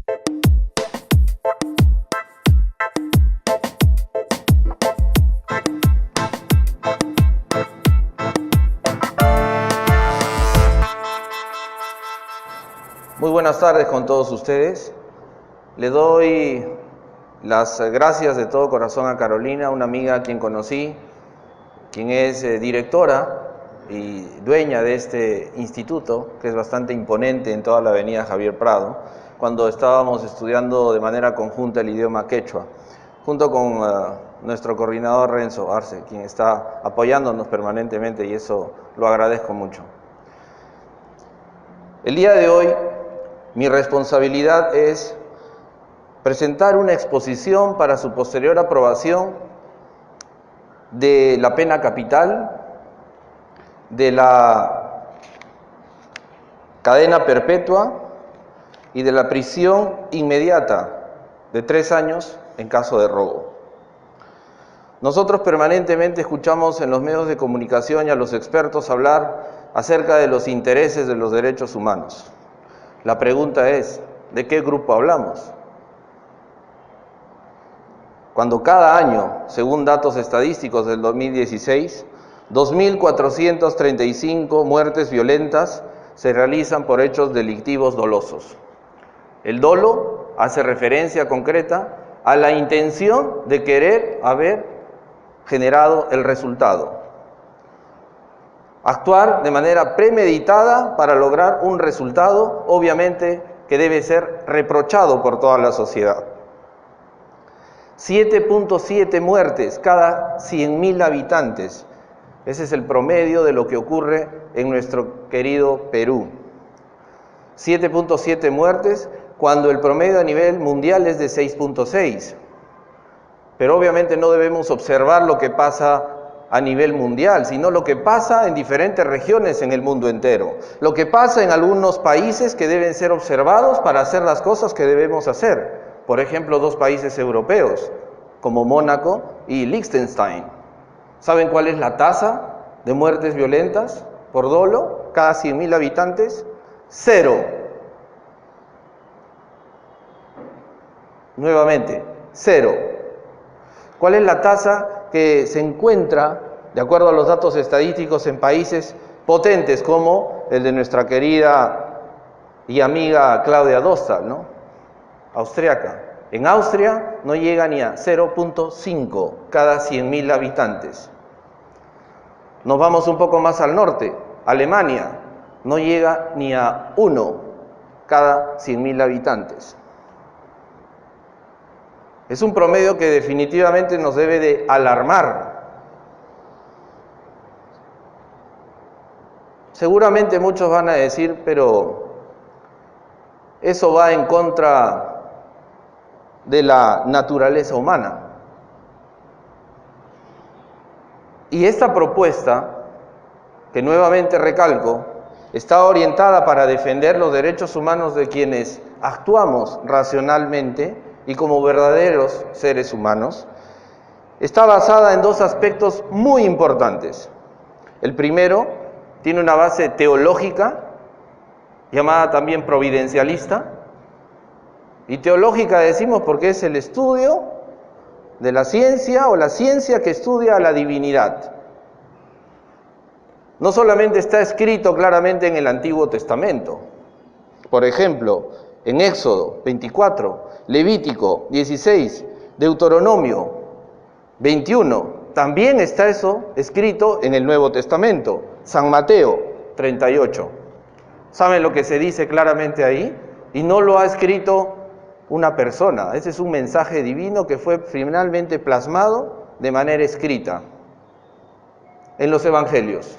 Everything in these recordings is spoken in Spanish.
Muy buenas tardes con todos ustedes. Le doy las gracias de todo corazón a Carolina, una amiga a quien conocí, quien es directora y dueña de este instituto, que es bastante imponente en toda la avenida Javier Prado, cuando estábamos estudiando de manera conjunta el idioma quechua, junto con nuestro coordinador Renzo Arce, quien está apoyándonos permanentemente, y eso lo agradezco mucho. El día de hoy, mi responsabilidad es presentar una exposición para su posterior aprobación de la pena capital, de la cadena perpetua y de la prisión inmediata de 3 años en caso de robo. Nosotros permanentemente escuchamos en los medios de comunicación y a los expertos hablar acerca de los intereses de los derechos humanos. La pregunta es, ¿de qué grupo hablamos? Cuando cada año, según datos estadísticos del 2016, 2.435 muertes violentas se realizan por hechos delictivos dolosos. El dolo hace referencia concreta a la intención de querer haber generado el resultado. Actuar de manera premeditada para lograr un resultado, obviamente, que debe ser reprochado por toda la sociedad. 7.7 muertes cada 100.000 habitantes. Ese es el promedio de lo que ocurre en nuestro querido Perú. 7.7 muertes cuando el promedio a nivel mundial es de 6.6. Pero obviamente no debemos observar lo que pasa a nivel mundial, sino lo que pasa en diferentes regiones en el mundo entero. Lo que pasa en algunos países que deben ser observados para hacer las cosas que debemos hacer. Por ejemplo, 2 países europeos, como Mónaco y Liechtenstein. ¿Saben cuál es la tasa de muertes violentas por dolo cada 100.000 habitantes? 0. Nuevamente, 0. ¿Cuál es la tasa que se encuentra, de acuerdo a los datos estadísticos, en países potentes como el de nuestra querida y amiga Claudia Dostal, ¿no? Austriaca? En Austria no llega ni a 0.5 cada 100.000 habitantes. Nos vamos un poco más al norte, Alemania no llega ni a 1 cada 100.000 habitantes. Es un promedio que definitivamente nos debe de alarmar. Seguramente muchos van a decir, pero eso va en contra de la naturaleza humana. Y esta propuesta, que nuevamente recalco, está orientada para defender los derechos humanos de quienes actuamos racionalmente y como verdaderos seres humanos, está basada en 2 aspectos muy importantes. El primero tiene una base teológica, llamada también providencialista, y teológica decimos porque es el estudio de la ciencia o la ciencia que estudia a la divinidad. No solamente está escrito claramente en el Antiguo Testamento, por ejemplo, en Éxodo 24, Levítico 16, Deuteronomio 21, también está eso escrito en el Nuevo Testamento, San Mateo 38. ¿Saben lo que se dice claramente ahí? Y no lo ha escrito una persona, ese es un mensaje divino que fue finalmente plasmado de manera escrita en los evangelios.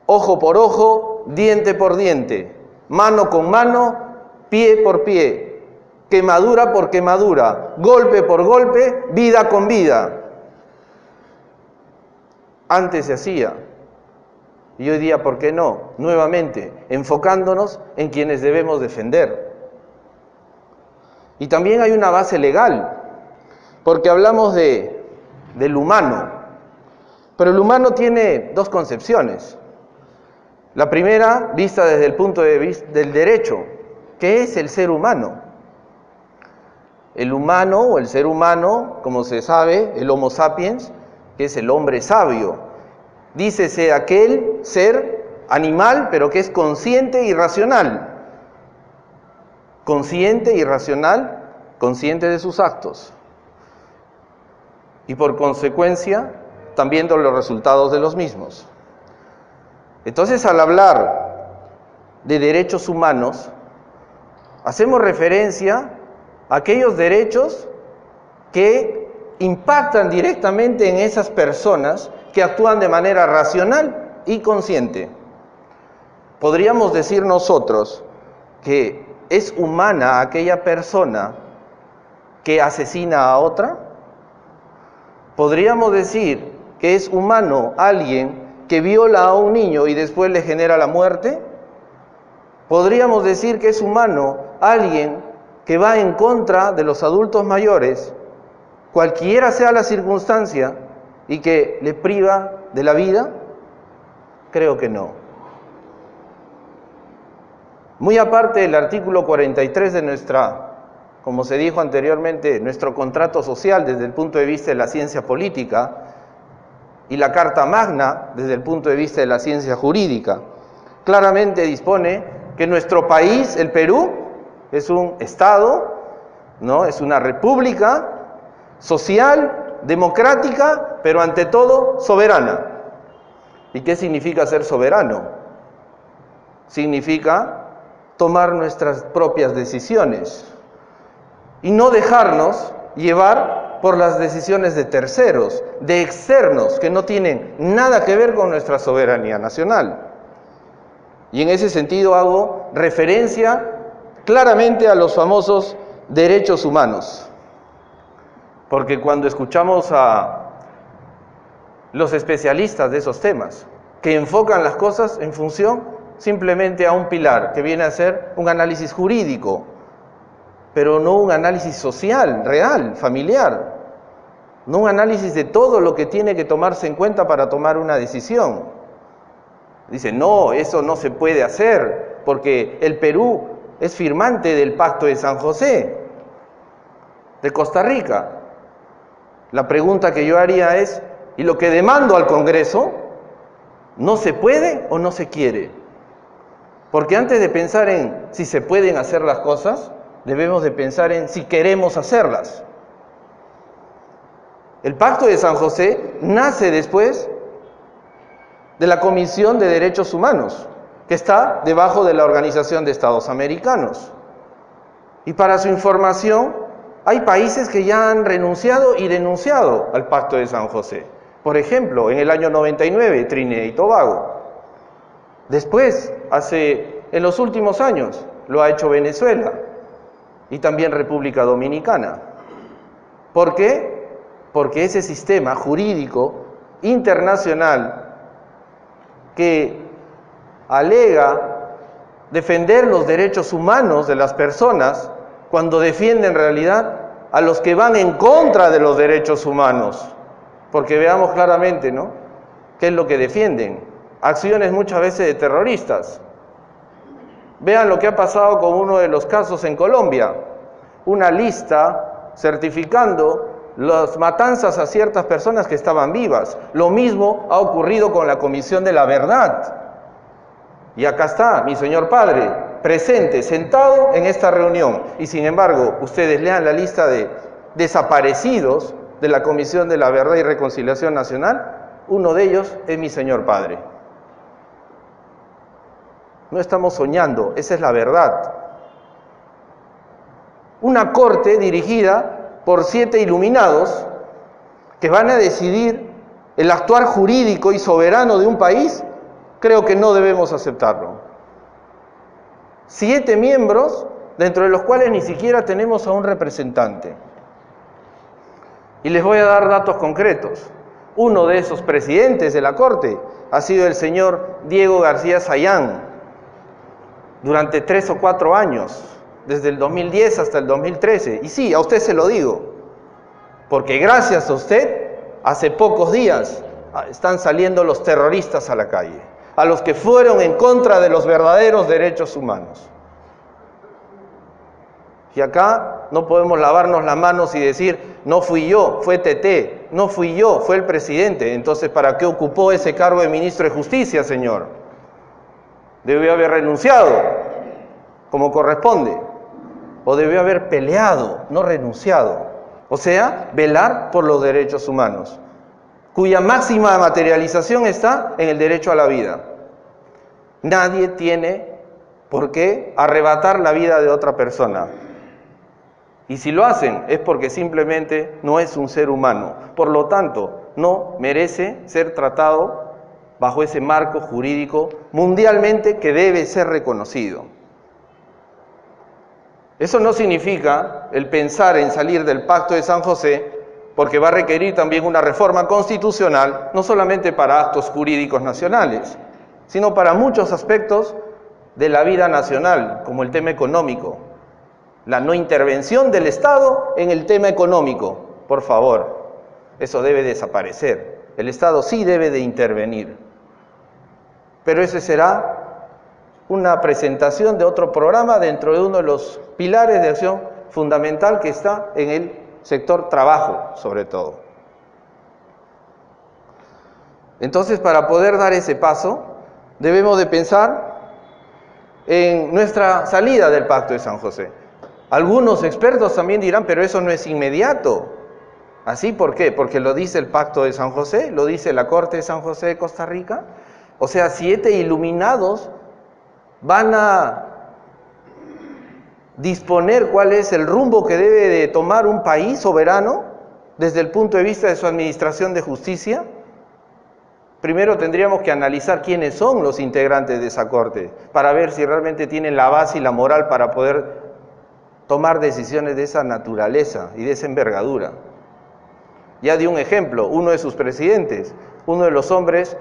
Ojo por ojo, diente por diente, mano con mano, pie por pie, quemadura por quemadura, golpe por golpe, vida con vida. Antes se hacía, y hoy día, ¿por qué no? Nuevamente, enfocándonos en quienes debemos defender. Y también hay una base legal, porque hablamos del humano, pero el humano tiene 2 concepciones. La primera, vista desde el punto de vista del derecho, ¿Qué es el ser humano? El humano o el ser humano, como se sabe, el Homo sapiens, que es el hombre sabio. Dícese aquel ser animal, pero que es consciente y racional. Consciente y racional, consciente de sus actos. Y por consecuencia, también de los resultados de los mismos. Entonces, al hablar de derechos humanos, hacemos referencia a aquellos derechos que impactan directamente en esas personas que actúan de manera racional y consciente. Podríamos decir nosotros que es humana aquella persona que asesina a otra. Podríamos decir que es humano alguien que viola a un niño y después le genera la muerte. Podríamos decir que es humano alguien que va en contra de los adultos mayores, cualquiera sea la circunstancia, y que le priva de la vida. Creo que no. Muy aparte del artículo 43 de como se dijo anteriormente, nuestro contrato social desde el punto de vista de la ciencia política, y la Carta Magna desde el punto de vista de la ciencia jurídica, claramente dispone que nuestro país, el Perú, es un Estado, ¿no? Es una república social, democrática, pero ante todo soberana. ¿Y qué significa ser soberano? Significa tomar nuestras propias decisiones y no dejarnos llevar por las decisiones de terceros, de externos, que no tienen nada que ver con nuestra soberanía nacional. Y en ese sentido hago referencia claramente a los famosos derechos humanos, porque cuando escuchamos a los especialistas de esos temas, que enfocan las cosas en función simplemente a un pilar, que viene a ser un análisis jurídico, pero no un análisis social, real, familiar, no un análisis de todo lo que tiene que tomarse en cuenta para tomar una decisión. Dicen, no, eso no se puede hacer, porque el Perú es firmante del Pacto de San José, de Costa Rica. La pregunta que yo haría es, ¿y lo que demando al Congreso, no se puede o no se quiere? Porque antes de pensar en si se pueden hacer las cosas, debemos de pensar en si queremos hacerlas. El Pacto de San José nace después de la Comisión de Derechos Humanos, que está debajo de la Organización de Estados Americanos. Y para su información, hay países que ya han renunciado y denunciado al Pacto de San José. Por ejemplo, en el año 99, Trinidad y Tobago. Después, en los últimos años, lo ha hecho Venezuela y también República Dominicana. ¿Por qué? Porque ese sistema jurídico internacional que alega defender los derechos humanos de las personas, cuando defiende en realidad a los que van en contra de los derechos humanos. Porque veamos claramente, ¿no?, qué es lo que defienden. Acciones muchas veces de terroristas. Vean lo que ha pasado con uno de los casos en Colombia. Una lista certificando las matanzas a ciertas personas que estaban vivas. Lo mismo ha ocurrido con la Comisión de la Verdad. Y acá está mi señor padre, presente, sentado en esta reunión. Y sin embargo, ustedes lean la lista de desaparecidos de la Comisión de la Verdad y Reconciliación Nacional. Uno de ellos es mi señor padre. No estamos soñando, esa es la verdad. Una corte dirigida por 7 iluminados que van a decidir el actuar jurídico y soberano de un país, creo que no debemos aceptarlo. 7 miembros, dentro de los cuales ni siquiera tenemos a un representante. Y les voy a dar datos concretos. Uno de esos presidentes de la Corte ha sido el señor Diego García Sayán, durante 3 o 4 años, desde el 2010 hasta el 2013. Y sí, a usted se lo digo, porque gracias a usted, hace pocos días están saliendo los terroristas a la calle, a los que fueron en contra de los verdaderos derechos humanos. Y acá no podemos lavarnos las manos y decir, no fui yo, fue TT, no fui yo, fue el presidente. Entonces, ¿para qué ocupó ese cargo de ministro de Justicia, señor? Debió haber renunciado, como corresponde. O debió haber peleado, no renunciado. O sea, velar por los derechos humanos, cuya máxima materialización está en el derecho a la vida. Nadie tiene por qué arrebatar la vida de otra persona. Y si lo hacen es porque simplemente no es un ser humano. Por lo tanto, no merece ser tratado bajo ese marco jurídico mundialmente que debe ser reconocido. Eso no significa el pensar en salir del Pacto de San José, porque va a requerir también una reforma constitucional, no solamente para actos jurídicos nacionales, sino para muchos aspectos de la vida nacional, como el tema económico. La no intervención del Estado en el tema económico, por favor, eso debe desaparecer. El Estado sí debe de intervenir. Pero ese será una presentación de otro programa dentro de uno de los pilares de acción fundamental que está en el sector trabajo, sobre todo. Entonces, para poder dar ese paso, debemos de pensar en nuestra salida del Pacto de San José. Algunos expertos también dirán, pero eso no es inmediato. ¿Así por qué? Porque lo dice el Pacto de San José, lo dice la Corte de San José de Costa Rica. O sea, 7 iluminados van a disponer cuál es el rumbo que debe de tomar un país soberano desde el punto de vista de su administración de justicia. Primero tendríamos que analizar quiénes son los integrantes de esa corte para ver si realmente tienen la base y la moral para poder tomar decisiones de esa naturaleza y de esa envergadura. Ya di un ejemplo, uno de sus presidentes, uno de los hombres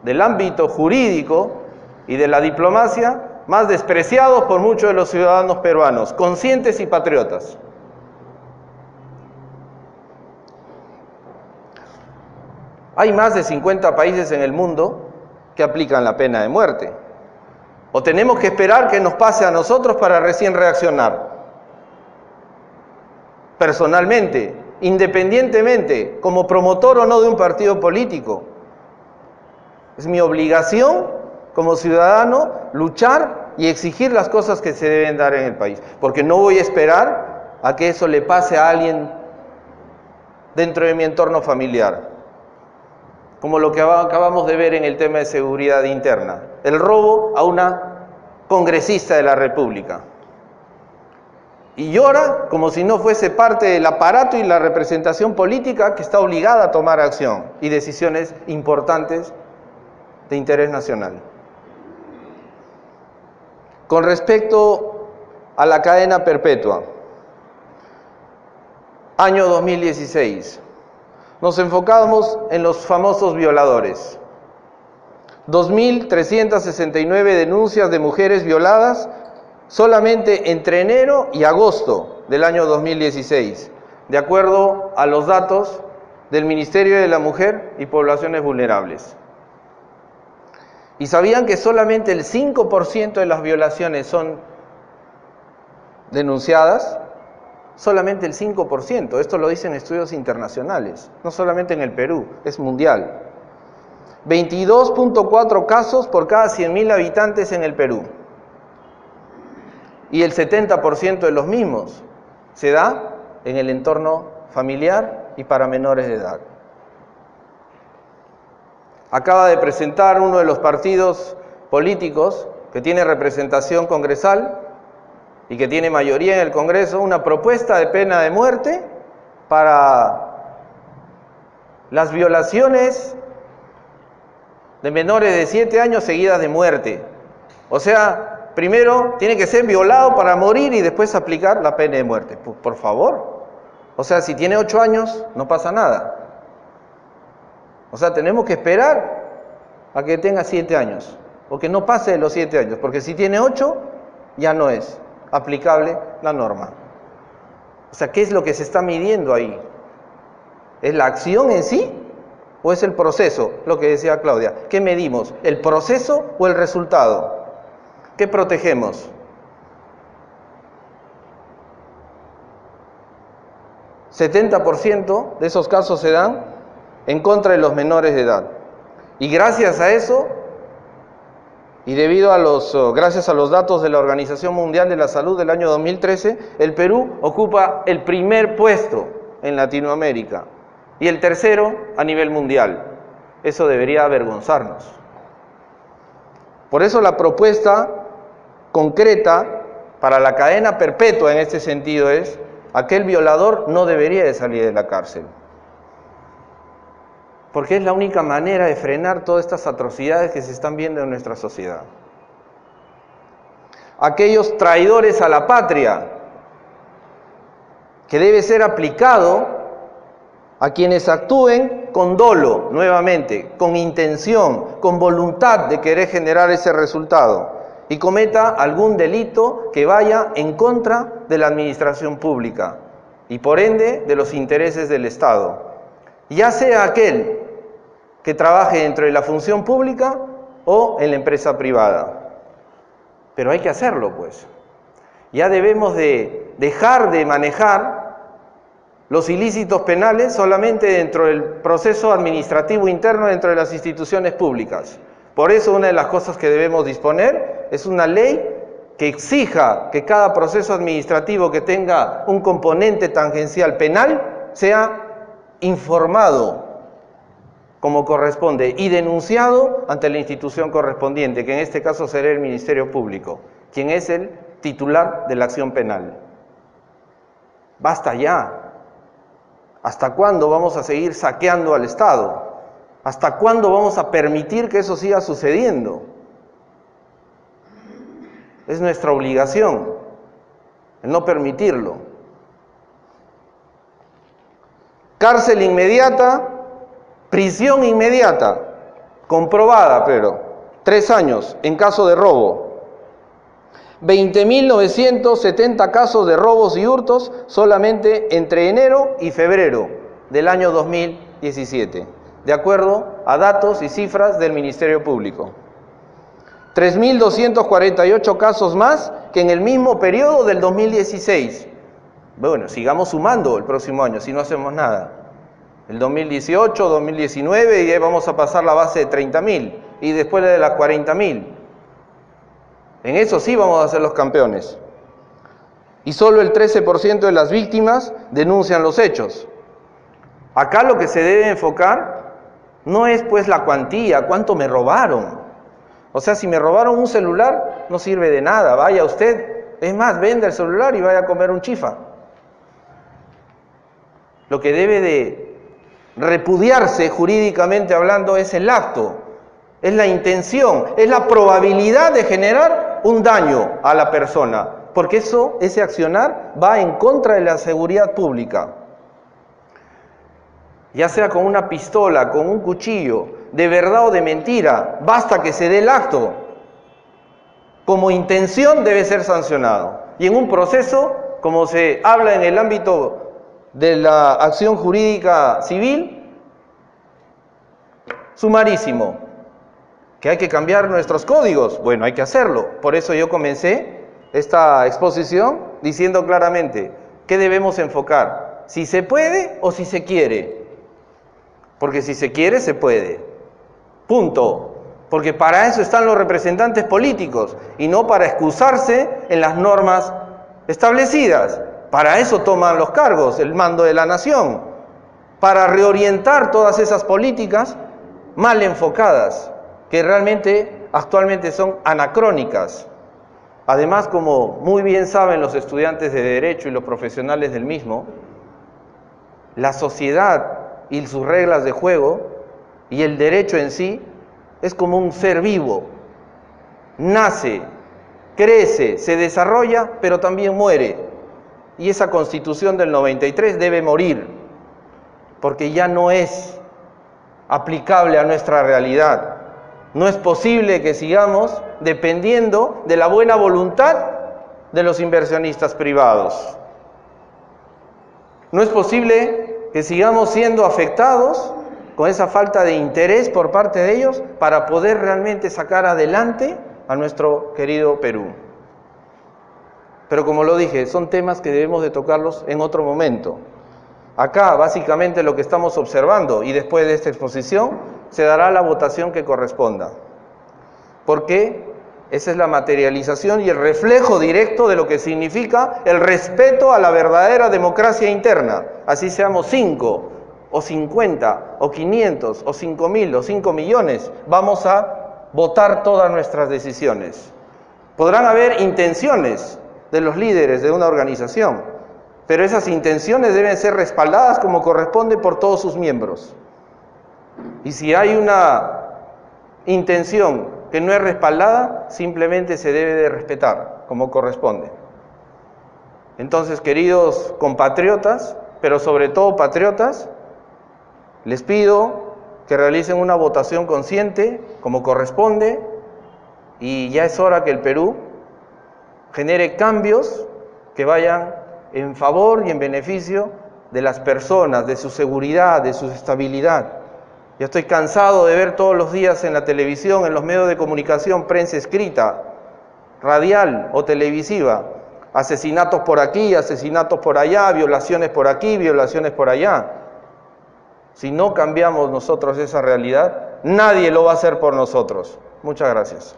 del ámbito jurídico y de la diplomacia más despreciados por muchos de los ciudadanos peruanos, conscientes y patriotas. Hay más de 50 países en el mundo que aplican la pena de muerte. ¿O tenemos que esperar que nos pase a nosotros para recién reaccionar? Personalmente, independientemente, como promotor o no de un partido político, es mi obligación como ciudadano luchar y exigir las cosas que se deben dar en el país, porque no voy a esperar a que eso le pase a alguien dentro de mi entorno familiar, como lo que acabamos de ver en el tema de seguridad interna, el robo a una congresista de la República. Y llora como si no fuese parte del aparato y la representación política que está obligada a tomar acción y decisiones importantes de interés nacional. Con respecto a la cadena perpetua, año 2016, nos enfocamos en los famosos violadores. 2.369 denuncias de mujeres violadas solamente entre enero y agosto del año 2016, de acuerdo a los datos del Ministerio de la Mujer y Poblaciones Vulnerables. ¿Y sabían que solamente el 5% de las violaciones son denunciadas? Solamente el 5%. Esto lo dicen estudios internacionales, no solamente en el Perú, es mundial. 22.4 casos por cada 100.000 habitantes en el Perú. Y el 70% de los mismos se da en el entorno familiar y para menores de edad. Acaba de presentar uno de los partidos políticos que tiene representación congresal y que tiene mayoría en el Congreso, una propuesta de pena de muerte para las violaciones de menores de 7 años seguidas de muerte. O sea, primero tiene que ser violado para morir y después aplicar la pena de muerte. Por favor. O sea, si tiene 8 años, no pasa nada. O sea, tenemos que esperar a que tenga 7 años, o que no pase de los 7 años, porque si tiene 8, ya no es aplicable la norma. O sea, ¿qué es lo que se está midiendo ahí? ¿Es la acción en sí o es el proceso? Lo que decía Claudia. ¿Qué medimos? ¿El proceso o el resultado? ¿Qué protegemos? 70% de esos casos se dan en contra de los menores de edad. Y gracias a eso, y gracias a los datos de la Organización Mundial de la Salud del año 2013, el Perú ocupa el primer puesto en Latinoamérica y el tercero a nivel mundial. Eso debería avergonzarnos. Por eso la propuesta concreta para la cadena perpetua en este sentido es: aquel violador no debería de salir de la cárcel. Porque es la única manera de frenar todas estas atrocidades que se están viendo en nuestra sociedad. Aquellos traidores a la patria, que debe ser aplicado a quienes actúen con dolo, nuevamente, con intención, con voluntad de querer generar ese resultado, y cometa algún delito que vaya en contra de la administración pública y por ende de los intereses del Estado. Ya sea aquel que trabaje dentro de la función pública o en la empresa privada. Pero hay que hacerlo, pues. Ya debemos de dejar de manejar los ilícitos penales solamente dentro del proceso administrativo interno dentro de las instituciones públicas. Por eso una de las cosas que debemos disponer es una ley que exija que cada proceso administrativo que tenga un componente tangencial penal sea informado como corresponde y denunciado ante la institución correspondiente, que en este caso será el Ministerio Público, quien es el titular de la acción penal. Basta ya. ¿Hasta cuándo vamos a seguir saqueando al Estado? ¿Hasta cuándo vamos a permitir que eso siga sucediendo? Es nuestra obligación el no permitirlo. Cárcel inmediata, prisión inmediata, comprobada, pero 3 años en caso de robo. 20.970 casos de robos y hurtos solamente entre enero y febrero del año 2017, de acuerdo a datos y cifras del Ministerio Público. 3.248 casos más que en el mismo periodo del 2016. Bueno, sigamos sumando el próximo año si no hacemos nada. El 2018, 2019 y ahí vamos a pasar la base de 30.000 y después la de las 40.000. En eso sí vamos a ser los campeones. Y solo el 13% de las víctimas denuncian los hechos. Acá lo que se debe enfocar no es pues la cuantía, cuánto me robaron. O sea, si me robaron un celular, no sirve de nada. Vaya usted, es más, venda el celular y vaya a comer un chifa. Lo que debe de repudiarse jurídicamente hablando es el acto, es la intención, es la probabilidad de generar un daño a la persona, porque ese accionar va en contra de la seguridad pública. Ya sea con una pistola, con un cuchillo, de verdad o de mentira, basta que se dé el acto. Como intención debe ser sancionado. Y en un proceso, como se habla en el ámbito de la acción jurídica civil, sumarísimo. ¿Que hay que cambiar nuestros códigos? Bueno, hay que hacerlo. Por eso yo comencé esta exposición diciendo claramente qué debemos enfocar, si se puede o si se quiere. Porque si se quiere, se puede. Punto. Porque para eso están los representantes políticos y no para excusarse en las normas establecidas. Para eso toman los cargos, el mando de la nación. Para reorientar todas esas políticas mal enfocadas, que realmente actualmente son anacrónicas. Además, como muy bien saben los estudiantes de Derecho y los profesionales del mismo, la sociedad y sus reglas de juego y el derecho en sí es como un ser vivo. Nace, crece, se desarrolla, pero también muere. Y esa Constitución del 93 debe morir, porque ya no es aplicable a nuestra realidad. No es posible que sigamos dependiendo de la buena voluntad de los inversionistas privados. No es posible que sigamos siendo afectados con esa falta de interés por parte de ellos para poder realmente sacar adelante a nuestro querido Perú. Pero como lo dije, son temas que debemos de tocarlos en otro momento. Acá, básicamente, lo que estamos observando, y después de esta exposición, se dará la votación que corresponda. Porque esa es la materialización y el reflejo directo de lo que significa el respeto a la verdadera democracia interna. Así seamos 5, o 50, o 500, o 5.000, o 5 millones, vamos a votar todas nuestras decisiones. Podrán haber intenciones de los líderes de una organización, pero esas intenciones deben ser respaldadas como corresponde por todos sus miembros. Y si hay una intención que no es respaldada, simplemente se debe de respetar como corresponde. Entonces, queridos compatriotas, pero sobre todo patriotas, les pido que realicen una votación consciente como corresponde, y ya es hora que el Perú genere cambios que vayan en favor y en beneficio de las personas, de su seguridad, de su estabilidad. Ya estoy cansado de ver todos los días en la televisión, en los medios de comunicación, prensa escrita, radial o televisiva, asesinatos por aquí, asesinatos por allá, violaciones por aquí, violaciones por allá. Si no cambiamos nosotros esa realidad, nadie lo va a hacer por nosotros. Muchas gracias.